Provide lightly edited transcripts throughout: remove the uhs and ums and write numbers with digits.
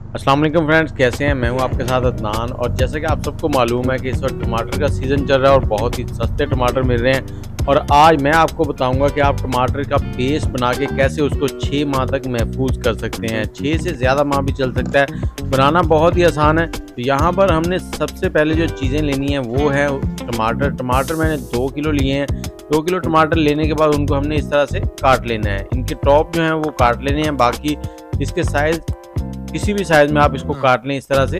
अस्सलाम वालेकुम फ्रेंड्स, कैसे हैं? मैं हूं आपके साथ अदनान। और जैसे कि आप सबको मालूम है कि इस वक्त टमाटर का सीज़न चल रहा है और बहुत ही सस्ते टमाटर मिल रहे हैं। और आज मैं आपको बताऊंगा कि आप टमाटर का पेस्ट बना के कैसे उसको 6 माह तक महफूज कर सकते हैं। 6 से ज़्यादा माह भी चल सकता है। बनाना बहुत ही आसान है। तो यहाँ पर हमने सबसे पहले जो चीज़ें लेनी है वो है टमाटर मैंने 2 किलो लिए हैं। 2 किलो टमाटर लेने के बाद उनको हमने इस तरह से काट लेना है। इनके टॉप जो हैं वो काट लेने हैं, बाकी इसके साइज़ किसी भी साइज़ में आप इसको काट लें इस तरह से।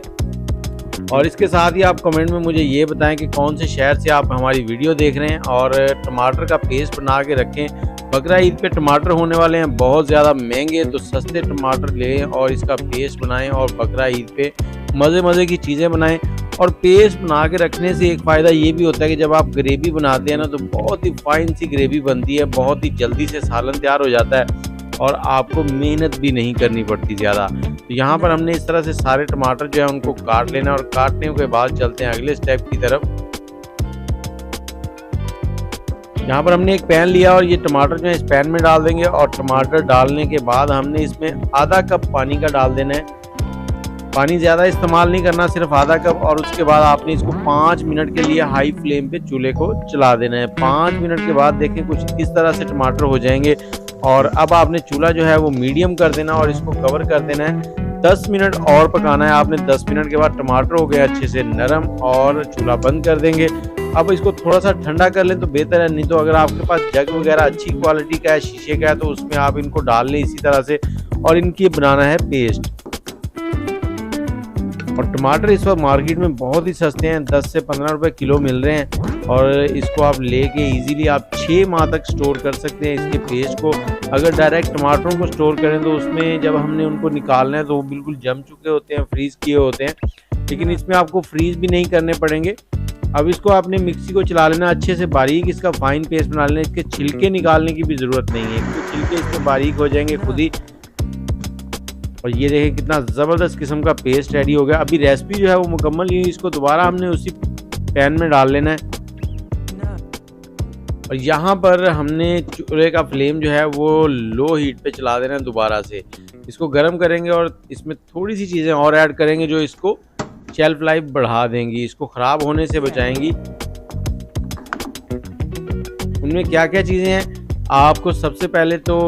और इसके साथ ही आप कमेंट में मुझे ये बताएं कि कौन से शहर से आप हमारी वीडियो देख रहे हैं और टमाटर का पेस्ट बना के रखें। बकरा ईद पे टमाटर होने वाले हैं बहुत ज़्यादा महंगे, तो सस्ते टमाटर लें और इसका पेस्ट बनाएं और बकरा ईद पे मज़े की चीज़ें बनाएं। और पेस्ट बना के रखने से एक फ़ायदा ये भी होता है कि जब आप ग्रेवी बनाते हैं ना, तो बहुत ही फाइन सी ग्रेवी बनती है, बहुत ही जल्दी से सालन तैयार हो जाता है और आपको मेहनत भी नहीं करनी पड़ती ज़्यादा। तो यहाँ पर हमने इस तरह से सारे टमाटर जो है उनको काट लेना और काटने के बाद चलते हैं अगले स्टेप की तरफ। यहाँ पर हमने एक पैन लिया और ये टमाटर जो है इस पैन में डाल देंगे और टमाटर डालने के बाद हमने इसमें आधा कप पानी का डाल देना है। पानी ज़्यादा इस्तेमाल नहीं करना, सिर्फ आधा कप। और उसके बाद आपने इसको 5 मिनट के लिए हाई फ्लेम पे चूल्हे को चला देना है। 5 मिनट के बाद देखें कुछ इस तरह से टमाटर हो जाएंगे और अब आपने चूल्हा जो है वो मीडियम कर देना और इसको कवर कर देना है। 10 मिनट और पकाना है आपने। 10 मिनट के बाद टमाटर हो गया अच्छे से नरम और चूल्हा बंद कर देंगे। अब इसको थोड़ा सा ठंडा कर लें तो बेहतर है, नहीं तो अगर आपके पास जग वगैरह अच्छी क्वालिटी का है, शीशे का है, तो उसमें आप इनको डाल लें इसी तरह से और इनकी बनाना है पेस्ट। और टमाटर इस वक्त मार्केट में बहुत ही सस्ते हैं, 10 से 15 रुपए किलो मिल रहे हैं और इसको आप लेके इजीली आप 6 माह तक स्टोर कर सकते हैं इसके पेस्ट को। अगर डायरेक्ट टमाटरों को स्टोर करें तो उसमें जब हमने उनको निकालना है तो वो बिल्कुल जम चुके होते हैं, फ्रीज़ किए होते हैं, लेकिन इसमें आपको फ्रीज़ भी नहीं करने पड़ेंगे। अब इसको आपने मिक्सी को चला लेना अच्छे से बारीक, इसका फाइन पेस्ट बना लेना। इसके छिलके निकालने की भी ज़रूरत नहीं है क्योंकि छिलके इसमें बारीक हो जाएंगे खुद ही। और ये देखें कितना ज़बरदस्त किस्म का पेस्ट रेडी हो गया। अभी रेसिपी जो है वो मुकम्मल नहीं हुई, इसको दोबारा हमने उसी पैन में डाल लेना है। और यहाँ पर हमने चूल्हे का फ्लेम जो है वो लो हीट पे चला देना है दोबारा से। इसको गर्म करेंगे और इसमें थोड़ी सी चीज़ें और ऐड करेंगे जो इसको शेल्फ लाइफ बढ़ा देंगी, इसको ख़राब होने से बचाएंगी। उनमें क्या क्या चीज़ें हैं, आपको सबसे पहले तो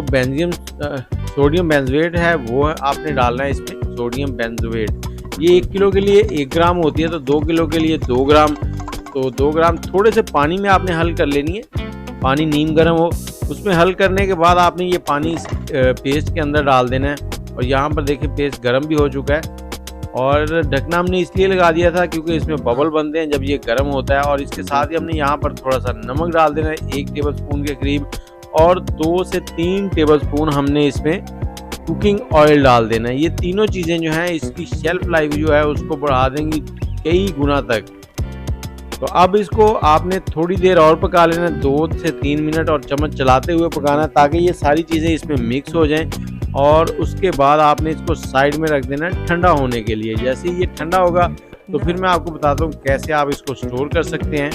सोडियम बेंजोएट है वो आपने डालना है इसमें। सोडियम बेंजोएट ये 1 किलो के लिए 1 ग्राम होती है, तो 2 किलो के लिए 2 ग्राम। तो 2 ग्राम थोड़े से पानी में आपने हल कर लेनी है, पानी नीम गर्म हो। उसमें हल करने के बाद आपने ये पानी पेस्ट के अंदर डाल देना है। और यहाँ पर देखिए पेस्ट गर्म भी हो चुका है और ढकना हमने इसलिए लगा दिया था क्योंकि इसमें बबल बनते हैं जब ये गर्म होता है। और इसके साथ ही हमने यहाँ पर थोड़ा सा नमक डाल देना है, 1 टेबल स्पून के करीब, और 2 से 3 टेबल स्पून हमने इसमें कुकिंग ऑयल डाल देना है। ये तीनों चीज़ें जो हैं इसकी शेल्फ लाइफ जो है उसको बढ़ा देंगी कई गुना तक। तो अब इसको आपने थोड़ी देर और पका लेना है, 2 से 3 मिनट, और चम्मच चलाते हुए पकाना ताकि ये सारी चीज़ें इसमें मिक्स हो जाएं। और उसके बाद आपने इसको साइड में रख देना है ठंडा होने के लिए। जैसे ही ये ठंडा होगा तो फिर मैं आपको बताता हूँ कैसे आप इसको स्टोर कर सकते हैं।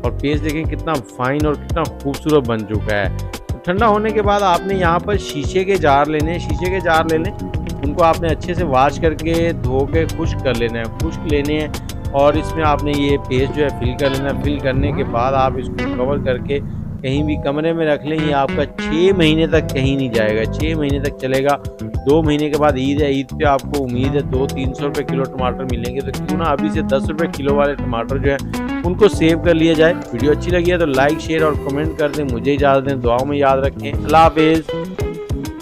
और पेस्ट देखें कितना फाइन और कितना खूबसूरत बन चुका है। तो ठंडा होने के बाद आपने यहाँ पर शीशे के जार लेने हैं, शीशे के जार ले लें। उनको आपने अच्छे से वॉश करके धो के खुश्क कर लेना है, खुश्क लेने हैं। और इसमें आपने ये पेस्ट जो है फिल कर लेना। फिल करने के बाद आप इसको कवर करके कहीं भी कमरे में रख लें। ये आपका 6 महीने तक कहीं नहीं जाएगा, 6 महीने तक चलेगा। 2 महीने के बाद ईद है, ईद पे आपको उम्मीद है 200-300 रुपये किलो टमाटर मिलेंगे। तो क्यों ना अभी से 10 रुपये किलो वाले टमाटर जो है उनको सेव कर लिया जाए। वीडियो अच्छी लगी है तो लाइक शेयर और कमेंट कर दें। मुझे इजाज़त दें, दुआओं में याद रखें। अल्लाह हाफिज़।